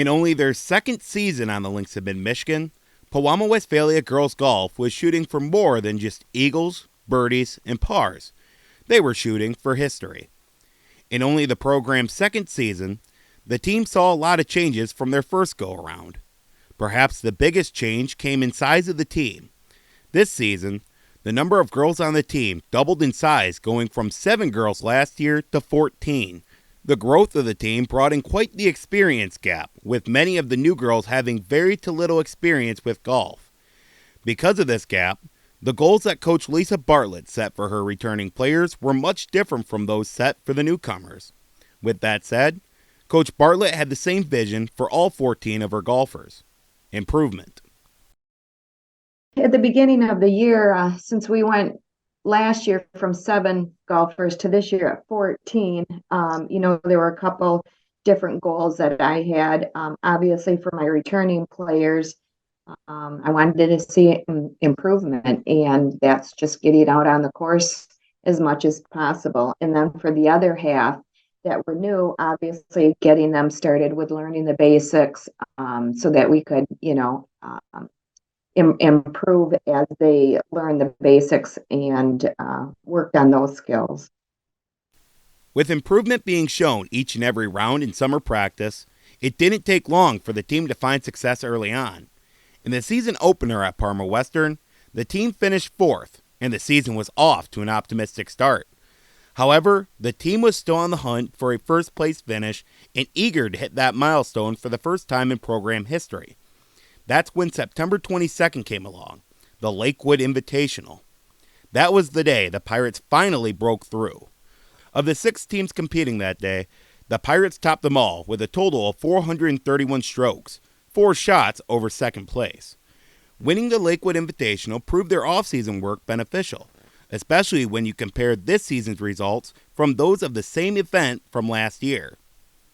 In only their second season on the links of Mid-Michigan, Pewamo-Westphalia girls golf was shooting for more than just eagles, birdies, and pars. They were shooting for history. In only the program's second season, the team saw a lot of changes from their first go-around. Perhaps the biggest change came in size of the team. This season, the number of girls on the team doubled in size, going from 7 girls last year to 14. The growth of the team brought in quite the experience gap, with many of the new girls having very to little experience with golf. Because of this gap, the goals that Coach Lisa Bartlett set for her returning players were much different from those set for the newcomers. With that said, Coach Bartlett had the same vision for all 14 of her golfers: improvement. At the beginning of the year, since we went last year from 7 golfers to this year at 14, there were a couple different goals that I had. Obviously, for my returning players, I wanted to see improvement, and that's just getting out on the course as much as possible. And then for the other half that were new, obviously getting them started with learning the basics, so that we could, improve as they learn the basics and work on those skills. With improvement being shown each and every round in summer practice, it didn't take long for the team to find success early on. In the season opener at Parma Western, the team finished 4th, and the season was off to an optimistic start. However, the team was still on the hunt for a first place finish and eager to hit that milestone for the first time in program history. That's when September 22nd came along, the Lakewood Invitational. That was the day the Pirates finally broke through. Of the 6 teams competing that day, the Pirates topped them all with a total of 431 strokes, 4 shots over second place. Winning the Lakewood Invitational proved their offseason work beneficial, especially when you compare this season's results from those of the same event from last year.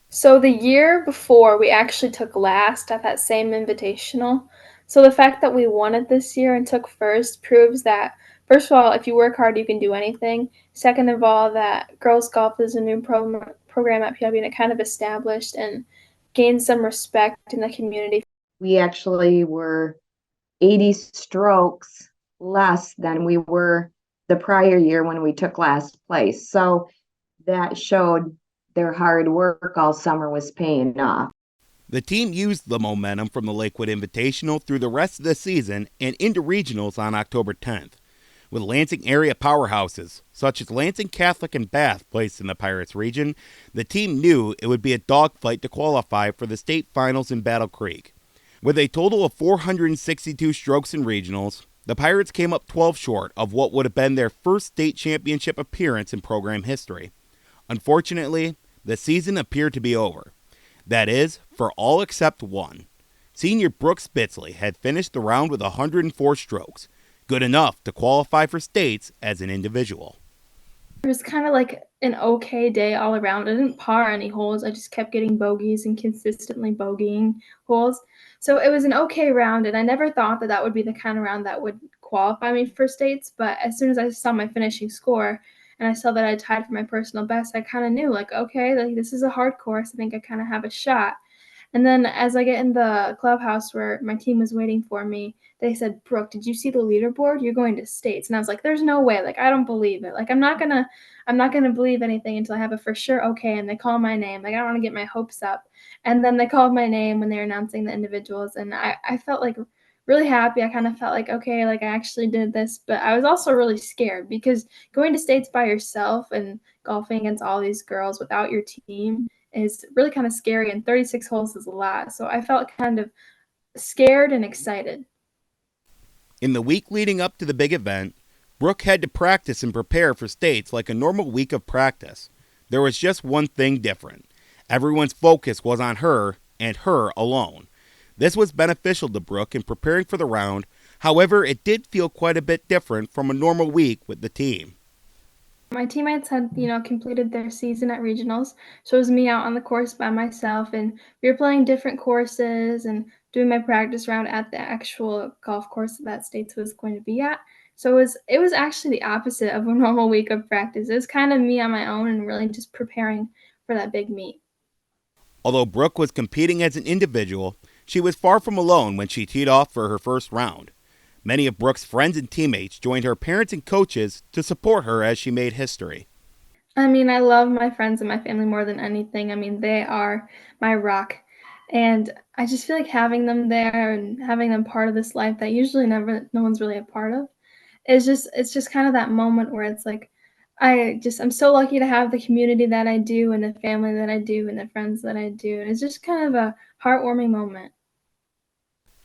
So the year before, we actually took last at that same invitational. So the fact that we won it this year and took first proves that, first of all, if you work hard, you can do anything. Second of all, that girls golf is a new program at PW, and it kind of established and gained some respect in the community. We actually were 80 strokes less than we were the prior year when we took last place. So that showed their hard work all summer was paying off. The team used the momentum from the Lakewood Invitational through the rest of the season and into regionals on October 10th. With Lansing area powerhouses, such as Lansing Catholic and Bath, placed in the Pirates region, the team knew it would be a dogfight to qualify for the state finals in Battle Creek. With a total of 462 strokes in regionals, the Pirates came up 12 short of what would have been their first state championship appearance in program history. Unfortunately, the season appeared to be over. That is, for all except one. Senior Brooke Spitzley had finished the round with 104 strokes, good enough to qualify for states as an individual. It was kind of like an okay day all around. I didn't par any holes. I just kept getting bogeys and consistently bogeying holes. So it was an okay round, and I never thought that that would be the kind of round that would qualify me for states. But as soon as I saw my finishing score and I saw that I tied for my personal best, I kind of knew, like, okay, like this is a hard course. I think I kind of have a shot. And then as I get in the clubhouse where my team was waiting for me, they said, "Brooke, did you see the leaderboard? You're going to states." And I was like, "There's no way. Like, I don't believe it. Like, I'm not gonna believe anything until I have a for sure okay." And they call my name. Like, I don't want to get my hopes up. And then they called my name when they were announcing the individuals, and I felt like really happy. I kind of felt like, okay, like I actually did this. But I was also really scared because going to states by yourself and golfing against all these girls without your team is really kind of scary, and 36 holes is a lot. So I felt kind of scared and excited. In the week leading up to the big event, Brooke had to practice and prepare for states like a normal week of practice. There was just one thing different. Everyone's focus was on her and her alone. This was beneficial to Brooke in preparing for the round. However, it did feel quite a bit different from a normal week with the team. My teammates had, completed their season at regionals, so it was me out on the course by myself, and we were playing different courses and doing my practice round at the actual golf course that States was going to be at. So it was actually the opposite of a normal week of practice. It was kind of me on my own and really just preparing for that big meet. Although Brooke was competing as an individual, she was far from alone when she teed off for her first round. Many of Brooke's friends and teammates joined her parents and coaches to support her as she made history. I mean, I love my friends and my family more than anything. I mean, they are my rock. And I just feel like having them there and having them part of this life that usually no one's really a part of it's just kind of that moment where it's like I'm so lucky to have the community that I do and the family that I do and the friends that I do. And it's just kind of a heartwarming moment.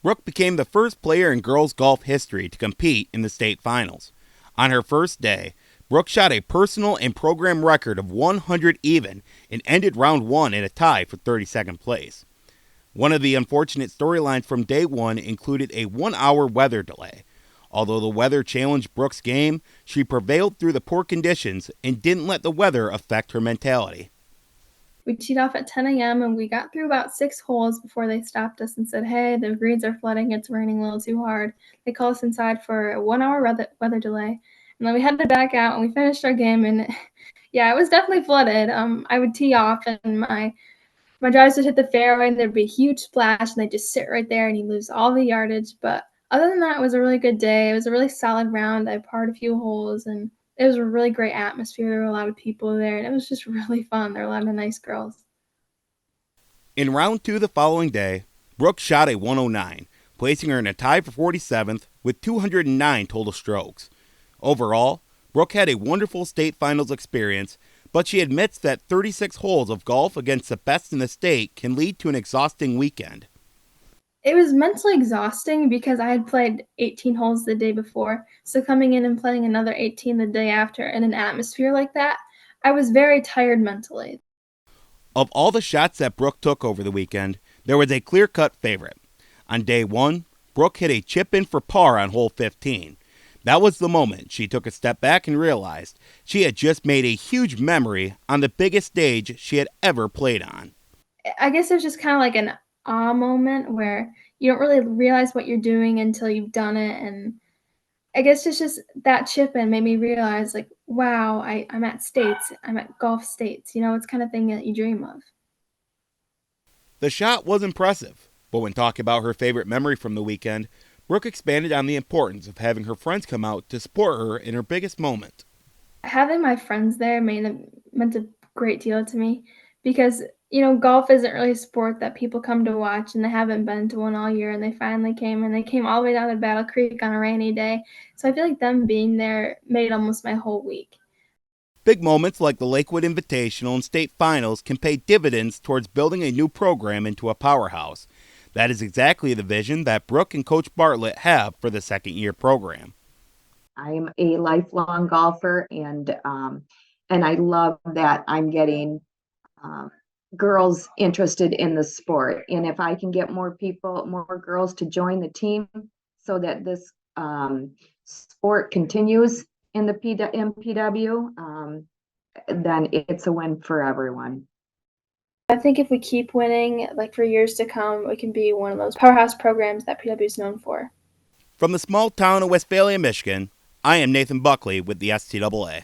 Brooke became the first player in girls golf history to compete in the state finals. On her first day, Brooke shot a personal and program record of 100 even and ended round one in a tie for 32nd place. One of the unfortunate storylines from day one included a 1-hour weather delay. Although the weather challenged Brooke's game, she prevailed through the poor conditions and didn't let the weather affect her mentality. We teed off at 10 a.m. and we got through about 6 holes before they stopped us and said, "Hey, the greens are flooding. It's raining a little too hard." They called us inside for a 1-hour weather delay. And then we had to back out and we finished our game. And yeah, it was definitely flooded. I would tee off and my drives would hit the fairway and there'd be a huge splash and they'd just sit right there and you lose all the yardage. But other than that, it was a really good day. It was a really solid round. I parred a few holes and it was a really great atmosphere. There were a lot of people there and it was just really fun. There were a lot of nice girls. In round two the following day, Brooke shot a 109, placing her in a tie for 47th with 209 total strokes. Overall, Brooke had a wonderful state finals experience, but she admits that 36 holes of golf against the best in the state can lead to an exhausting weekend. It was mentally exhausting because I had played 18 holes the day before. So coming in and playing another 18 the day after in an atmosphere like that, I was very tired mentally. Of all the shots that Brooke took over the weekend, there was a clear-cut favorite. On day one, Brooke hit a chip-in for par on hole 15. That was the moment she took a step back and realized she had just made a huge memory on the biggest stage she had ever played on. I guess it was just kind of like an moment where you don't really realize what you're doing until you've done it. And I guess it's just that chip in made me realize, like, wow, I'm at states. I'm at golf states. You know, it's kind of thing that you dream of. The shot was impressive, but when talking about her favorite memory from the weekend, Brooke expanded on the importance of having her friends come out to support her in her biggest moment. Having my friends there meant a great deal to me because, you know, golf isn't really a sport that people come to watch and they haven't been to one all year and they finally came and they came all the way down to Battle Creek on a rainy day. So I feel like them being there made almost my whole week. Big moments like the Lakewood Invitational and state finals can pay dividends towards building a new program into a powerhouse. That is exactly the vision that Brooke and Coach Bartlett have for the second-year program. I'm a lifelong golfer, and I love that I'm getting girls interested in the sport. And if I can get more girls to join the team, so that this sport continues in the MPW, then it's a win for everyone. I think if we keep winning, like for years to come, we can be one of those powerhouse programs that PW is known for. From the small town of Westphalia, Michigan, I am Nathan Buckley with the STAA.